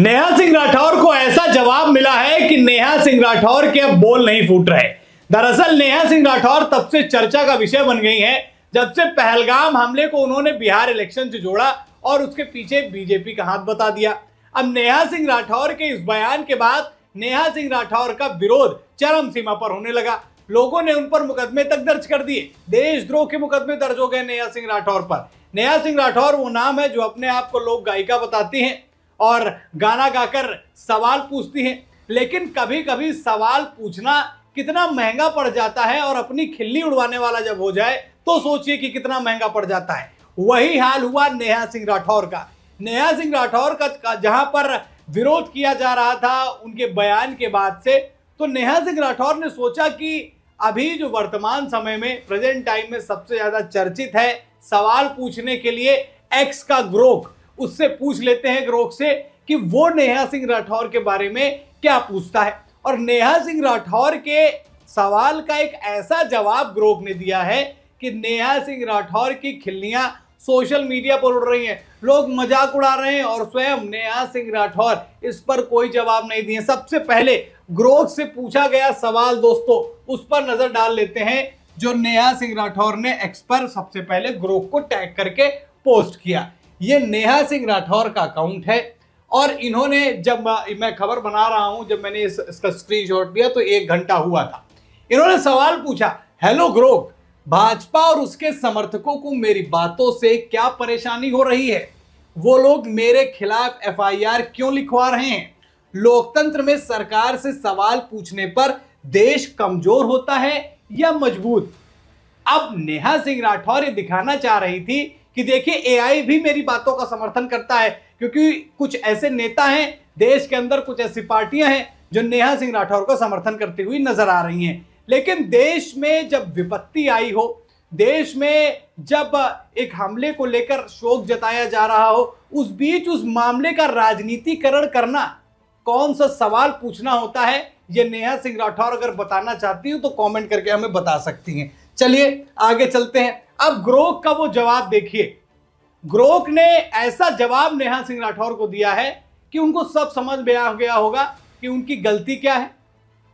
नेहा सिंह राठौर को ऐसा जवाब मिला है कि नेहा सिंह राठौर के अब बोल नहीं फूट रहे। दरअसल नेहा सिंह राठौर तब से चर्चा का विषय बन गई है जब से पहलगाम हमले को उन्होंने बिहार इलेक्शन से जोड़ा और उसके पीछे बीजेपी का हाथ बता दिया। अब नेहा सिंह राठौर के इस बयान के बाद नेहा सिंह राठौर का विरोध चरम सीमा पर होने लगा। लोगों ने उन पर मुकदमे तक दर्ज कर दिए। देशद्रोह के मुकदमे दर्ज हो गए नेहा सिंह राठौर पर। नेहा सिंह राठौर वो नाम है जो अपने आप को लोक गायिका बताती हैं और गाना गाकर सवाल पूछती हैं, लेकिन कभी कभी सवाल पूछना कितना महंगा पड़ जाता है और अपनी खिल्ली उड़वाने वाला जब हो जाए तो सोचिए कि कितना महंगा पड़ जाता है। वही हाल हुआ नेहा सिंह राठौर का। नेहा सिंह राठौर का जहां पर विरोध किया जा रहा था उनके बयान के बाद से, तो नेहा सिंह राठौर ने सोचा कि अभी जो वर्तमान समय में प्रेजेंट टाइम में सबसे ज्यादा चर्चित है सवाल पूछने के लिए एक्स का ग्रोक, उससे पूछ लेते हैं ग्रोक से कि वो नेहा सिंह राठौर के बारे में क्या पूछता है। और नेहा सिंह राठौर के सवाल का एक ऐसा जवाब ग्रोक ने दिया है कि नेहा सिंह राठौर की खिल्लियां सोशल मीडिया पर उड़ रही हैं, लोग मजाक उड़ा रहे हैं और स्वयं नेहा सिंह राठौर इस पर कोई जवाब नहीं दिए। सबसे पहले ग्रोक से पूछा गया सवाल दोस्तों उस पर नजर डाल लेते हैं जो नेहा सिंह राठौर ने एक्स पर सबसे पहले ग्रोक को टैग करके पोस्ट किया। ये नेहा सिंह राठौर का अकाउंट है और इन्होंने, जब मैं खबर बना रहा हूं, जब मैंने इसका स्क्रीनशॉट लिया तो 1 घंटा हुआ था। इन्होंने सवाल पूछा, हेलो ग्रोक, भाजपा और उसके समर्थकों को मेरी बातों से क्या परेशानी हो रही है? वो लोग मेरे खिलाफ एफआईआर क्यों लिखवा रहे हैं? लोकतंत्र में सरकार से सवाल पूछने पर देश कमजोर होता है या मजबूत? अब नेहा सिंह राठौर ये दिखाना चाह रही थी कि देखिए एआई भी मेरी बातों का समर्थन करता है, क्योंकि कुछ ऐसे नेता हैं देश के अंदर, कुछ ऐसी पार्टियां हैं जो नेहा सिंह राठौर का समर्थन करती हुई नजर आ रही हैं। लेकिन देश में जब विपत्ति आई हो, देश में जब एक हमले को लेकर शोक जताया जा रहा हो, उस बीच उस मामले का राजनीतिकरण करना, कौन सा सवाल पूछना होता है, ये नेहा सिंह राठौर अगर बताना चाहती हो तो कमेंट करके हमें बता सकती हैं। चलिए आगे चलते हैं। अब ग्रोक का वो जवाब देखिए। ग्रोक ने ऐसा जवाब नेहा सिंह राठौर को दिया है कि उनको सब समझ में आ गया होगा कि उनकी गलती क्या है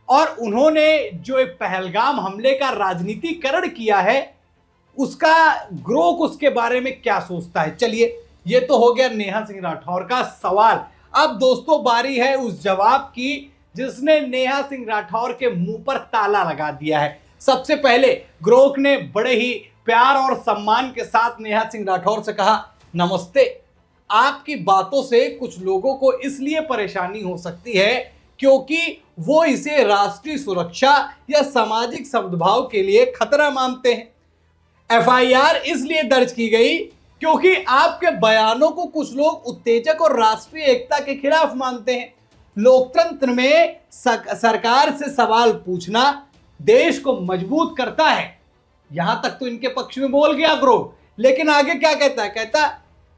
और उन्होंने जो एक पहलगाम हमले का राजनीतिकरण किया है उसका ग्रोक उसके बारे में क्या सोचता है। चलिए, ये तो हो गया नेहा सिंह राठौर का सवाल। अब दोस्तों बारी है उस जवाब की जिसने नेहा सिंह राठौर के मुंह पर ताला लगा दिया है। सबसे पहले ग्रोक ने बड़े ही प्यार और सम्मान के साथ नेहा सिंह राठौर से कहा, नमस्ते, आपकी बातों से कुछ लोगों को इसलिए परेशानी हो सकती है क्योंकि वो इसे राष्ट्रीय सुरक्षा या सामाजिक सद्भाव के लिए खतरा मानते हैं। एफआईआर इसलिए दर्ज की गई क्योंकि आपके बयानों को कुछ लोग उत्तेजक और राष्ट्रीय एकता के खिलाफ मानते हैं। लोकतंत्र में सरकार से सवाल पूछना देश को मजबूत करता है। यहां तक तो इनके पक्ष में बोल गया ग्रोक, लेकिन आगे क्या कहता है? कहता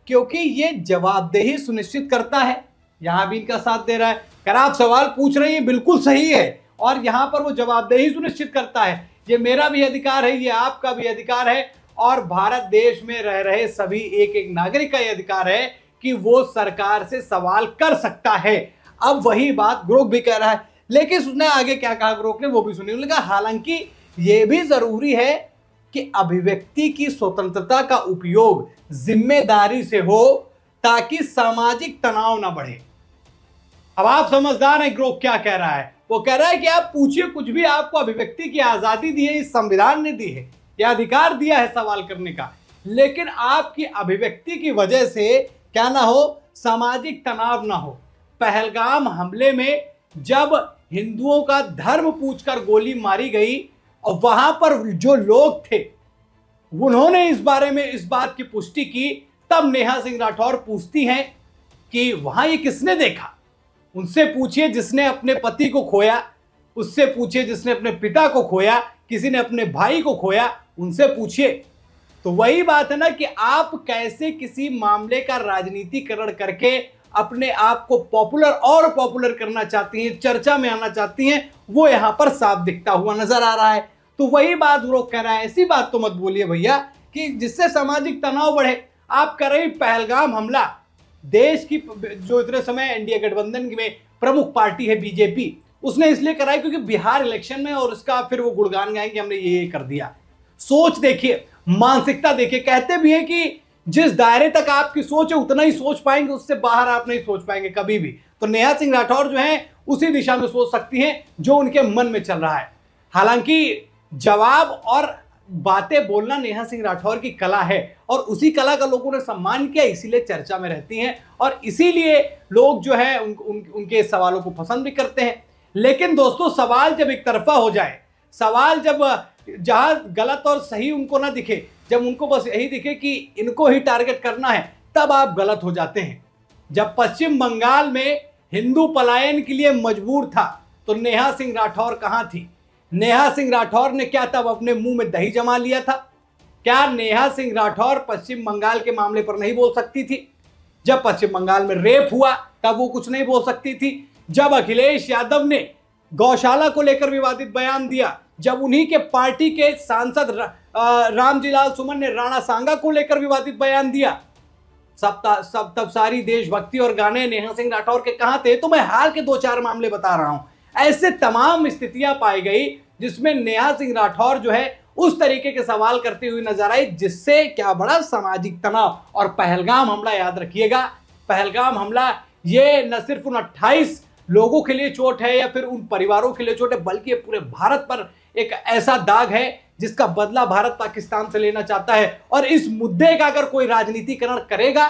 क्योंकि ये जवाबदेही सुनिश्चित करता है। यहां भी इनका साथ दे रहा है, कह रहा आप सवाल पूछ रही है बिल्कुल सही है और यहां पर वो जवाबदेही सुनिश्चित करता है। ये मेरा भी अधिकार है, ये आपका भी अधिकार है और भारत देश में रह रहे सभी एक एक नागरिक का यह अधिकार है कि वो सरकार से सवाल कर सकता है। अब वही बात ग्रोक भी कह रहा है, लेकिन उसने आगे क्या कहा ग्रोक ने वो भी सुनिए। उन्होंने कहा हालांकि ये भी जरूरी है कि अभिव्यक्ति की स्वतंत्रता का उपयोग जिम्मेदारी से हो ताकि सामाजिक तनाव ना बढ़े। अब आप समझदार हैं ग्रोक क्या कह रहा है? वो कह रहा है कि आप पूछिए कुछ भी, आपको अभिव्यक्ति की आजादी दी है, इस संविधान ने दी है, यह अधिकार दिया है सवाल करने का, लेकिन आपकी अभिव्यक्ति की वजह से क्या ना हो, सामाजिक तनाव ना हो। पहलगाम हमले में जब हिंदुओं का धर्म पूछकर गोली मारी गई और वहां पर जो लोग थे उन्होंने इस बारे में इस बात की पुष्टि की, तब नेहा सिंह राठौर पूछती हैं कि वहां ये किसने देखा? उनसे पूछिए जिसने अपने पति को खोया, उससे पूछिए जिसने अपने पिता को खोया, किसी ने अपने भाई को खोया, उनसे पूछिए। तो वही बात है ना कि आप कैसे किसी मामले का राजनीतिकरण करके अपने आप को पॉपुलर और पॉपुलर करना चाहती हैं, चर्चा में आना चाहती हैं, वो यहां पर साफ दिखता हुआ नजर आ रहा है। तो वही बात वो कह रहा है, ऐसी बात तो मत बोलिए भैया कि जिससे सामाजिक तनाव बढ़े। आप कर रही पहलगाम हमला, देश की जो इतने समय एनडीए गठबंधन में प्रमुख पार्टी है बीजेपी, उसने इसलिए कराई क्योंकि बिहार इलेक्शन में, और उसका फिर वो गुणगान गाएं कि हमने ये कर दिया। सोच देखिए, मानसिकता देखिए। कहते भी है कि जिस दायरे तक आपकी सोच है उतना ही सोच पाएंगे, उससे बाहर आप नहीं सोच पाएंगे कभी भी। तो नेहा सिंह राठौर जो है उसी दिशा में सोच सकती हैं जो उनके मन में चल रहा है। हालांकि जवाब और बातें बोलना नेहा सिंह राठौर की कला है, और उसी कला का लोगों ने सम्मान किया, इसीलिए चर्चा में रहती हैं, और इसीलिए लोग जो है उनके सवालों को पसंद भी करते हैं। लेकिन दोस्तों, सवाल जब एक तरफा हो जाए, सवाल जब जहां गलत और सही उनको ना दिखे, जब उनको बस यही दिखे कि इनको ही टारगेट करना है, तब आप गलत हो जाते हैं। जब पश्चिम बंगाल में हिंदू पलायन के लिए मजबूर था, तो नेहा सिंह राठौर कहां थी? नेहा सिंह राठौर ने क्या तब अपने मुंह में दही जमा लिया था? क्या नेहा सिंह राठौर पश्चिम बंगाल के मामले पर नहीं बोल सकती थी? जब पश्चिम बंगाल में रेप हुआ तब वो कुछ नहीं बोल सकती थी? जब अखिलेश यादव ने गौशाला को लेकर विवादित बयान दिया, जब उन्हीं के पार्टी के सांसद रामजीलाल सुमन ने राणा सांगा को लेकर विवादित बयान दिया, तब सारी देशभक्ति और गाने नेहा सिंह राठौर के कहां थे? तो मैं हाल के 2-4 मामले बता रहा हूं। ऐसे तमाम स्थितियां पाई गई जिसमें नेहा सिंह राठौर जो है उस तरीके के सवाल करती हुई नजर आई, जिससे क्या बड़ा सामाजिक तनाव। और पहलगाम हमला, याद रखिएगा, पहलगाम हमला ये न सिर्फ उन 28 लोगों के लिए चोट है या फिर उन परिवारों के लिए चोट है, बल्कि पूरे भारत पर एक ऐसा दाग है जिसका बदला भारत पाकिस्तान से लेना चाहता है। और इस मुद्दे का अगर कोई राजनीतिकरण करेगा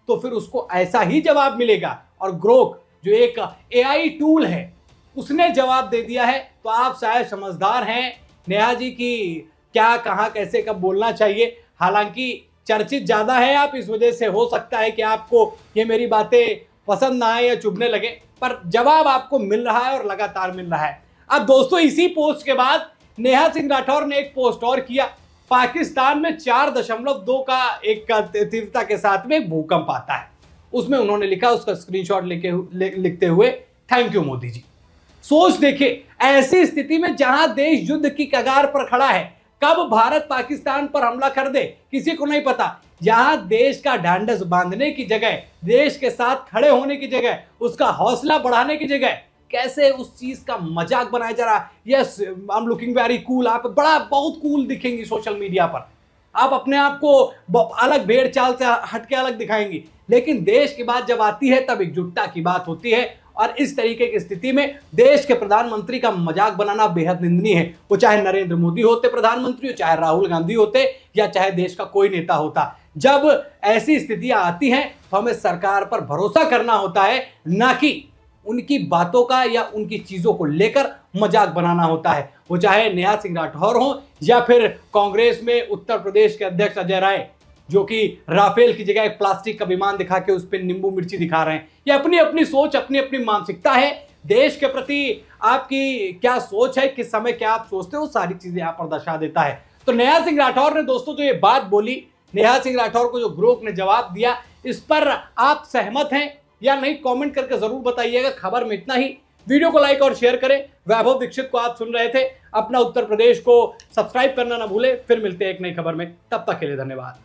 तो फिर उसको ऐसा ही जवाब मिलेगा। और ग्रोक जो एक एआई टूल है, उसने जवाब दे दिया है। तो आप शायद समझदार हैं नेहा जी की क्या, कहां, कैसे, कब बोलना चाहिए। हालांकि चर्चित ज्यादा है आप, इस वजह से हो सकता है कि आपको ये मेरी बातें पसंद ना आए या चुभने लगे, पर जवाब आपको मिल रहा है और लगातार मिल रहा है। अब दोस्तों, इसी पोस्ट के बाद नेहा सिंह राठौर ने एक पोस्ट और किया। पाकिस्तान में 4.2 का एक तीव्रता के साथ में भूकंप आता है। उसमें उन्होंने लिखा, उसका स्क्रीनशॉट लिखते हुए, थैंक यू मोदी जी। सोच देखिए, ऐसी स्थिति में जहां देश युद्ध की कगार पर खड़ा है, कब भारत पाकिस्तान पर हमला कर दे किसी को नहीं पता। यहां देश का ढांढस बांधने की जगह, देश के साथ खड़े होने की जगह, उसका हौसला बढ़ाने की जगह, कैसे उस चीज का मजाक बनाया जा रहा है। Yes, I am looking very cool, आप बहुत कूल दिखेंगी सोशल मीडिया पर, आप अपने आप को अलग भेड़ चाल से हटके अलग दिखाएंगी। लेकिन देश की बात जब आती है तब एकजुटता की बात होती है, और इस तरीके की स्थिति में देश के प्रधानमंत्री का मजाक बनाना बेहद निंदनीय है। वो चाहे नरेंद्र मोदी होते प्रधानमंत्री, हो चाहे राहुल गांधी होते, या चाहे देश का कोई नेता होता। जब ऐसी स्थितियां आती हैं तो हमें सरकार पर भरोसा करना होता है, ना कि उनकी बातों का या उनकी चीजों को लेकर मजाक बनाना होता है। वो चाहे नेहा सिंह राठौर हो या फिर कांग्रेस में उत्तर प्रदेश के अध्यक्ष अजय राय, जो कि राफेल की जगह एक प्लास्टिक का विमान दिखा के उस पर नींबू मिर्ची दिखा रहे हैं। ये अपनी अपनी सोच, अपनी अपनी मानसिकता है। देश के प्रति आपकी क्या सोच है, किस समय क्या आप सोचते हो, सारी चीजें यहाँ पर दर्शा देता है। तो नेहा सिंह राठौर ने दोस्तों जो ये बात बोली, नेहा सिंह राठौर को जो ग्रोक ने जवाब दिया, इस पर आप सहमत हैं या नहीं, कमेंट करके जरूर बताइएगा। खबर में इतना ही। वीडियो को लाइक और शेयर करें। वैभव दीक्षित को आप सुन रहे थे। अपना उत्तर प्रदेश को सब्सक्राइब करना ना भूले। फिर मिलते हैं एक नई खबर में, तब तक के लिए धन्यवाद।